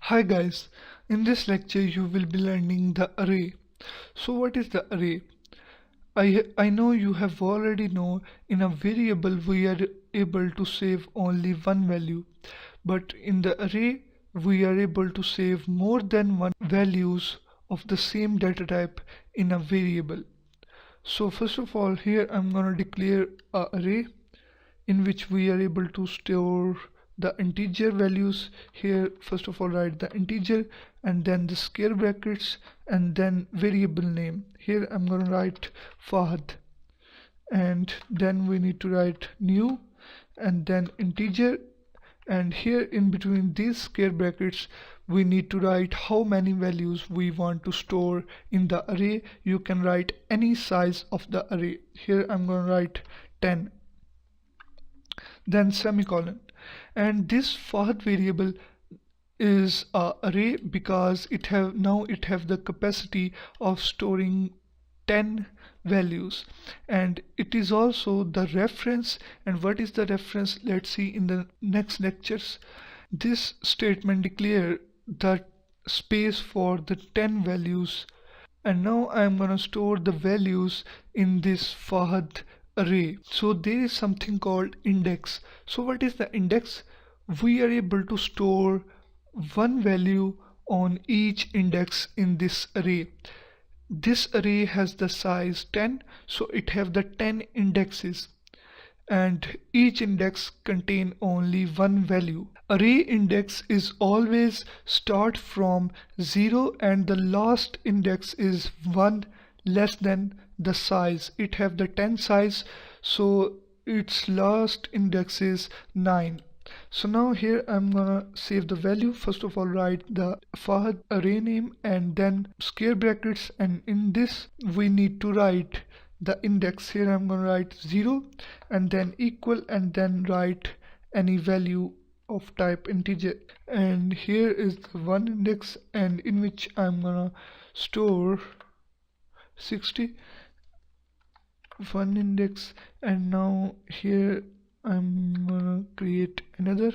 Hi guys, in this lecture you will be learning the array. So what is the array? I know you have already know in a variable we are able to save only one value, but in the array we are able to save more than one values of the same data type in a variable. So first of all, here I'm gonna declare a array in which we are able to store the integer values. Here first of all write the integer and then the square brackets and then variable name. Here I'm going to write Fahd, and then we need to write new and then integer, and here in between these square brackets we need to write how many values we want to store in the array. You can write any size of the array. Here I'm going to write 10, then semicolon. And this Fahd variable is a array because it have the capacity of storing 10 values, and it is also the reference. And what is the reference? Let's see in the next lectures. This statement declare the space for the 10 values, and now I'm gonna store the values in this Fahd array. So there is something called index. So what is the index? We are able to store one value on each index in this array. This array has the size 10, so it have the 10 indexes, and each index contain only one value. Array index is always start from 0 and the last index is 1 less than the size. It have the 10 size, so its last index is 9. So now here I'm gonna save the value. First of all write the Fahd array name and then square brackets, and in this we need to write the index. Here I'm gonna write 0 and then equal and then write any value of type integer, and here is the one index and in which I'm gonna store 60, one index. And now here I'm gonna create another.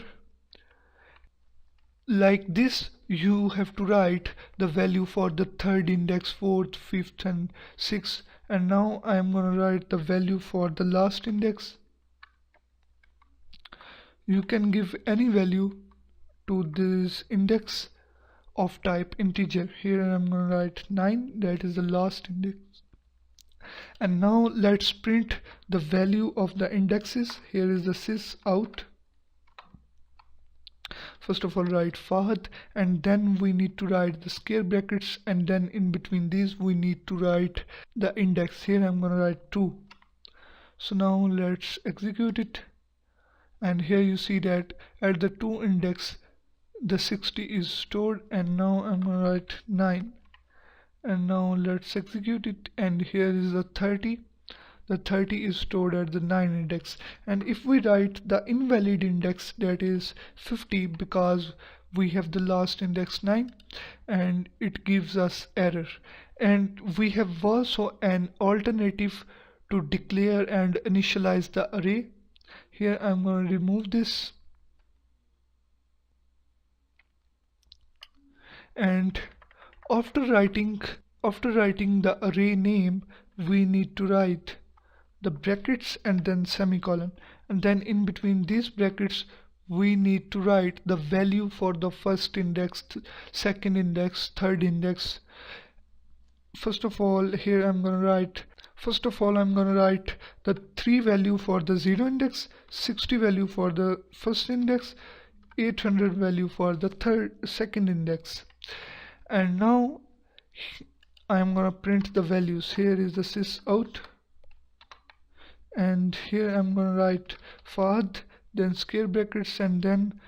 Like this you have to write the value for the third index, fourth, fifth and sixth, and now I'm gonna write the value for the last index. You can give any value to this index of type integer. Here I'm gonna write 9, that is the last index. And now let's print the value of the indexes. Here is the sys out. First of all write Fahd, and then we need to write the square brackets, and then in between these we need to write the index. Here I'm gonna write 2. So now let's execute it, and here you see that at the 2 index the 60 is stored, and now I'm gonna write 9. And now let's execute it, and here is the 30. The 30 is stored at the 9 index, and if we write the invalid index, that is 50, because we have the last index 9, and it gives us error. And we have also an alternative to declare and initialize the array. Here I'm going to remove this, and after writing the array name we need to write the brackets and then semicolon, and then in between these brackets we need to write the value for the first index, second index, third index. First of all here I'm going to write the 3 value for the 0 index, 60 value for the first index, 800 value for the second index. And now I'm gonna print the values. Here is the sys out, and here I'm gonna write Fahd, then square brackets and then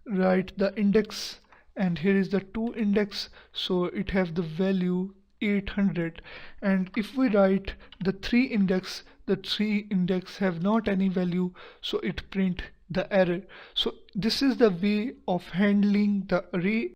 write the index, and here is the 2 index, so it have the value 800. And if we write the 3 index, the 3 index have not any value, so it print the error. So this is the way of handling the array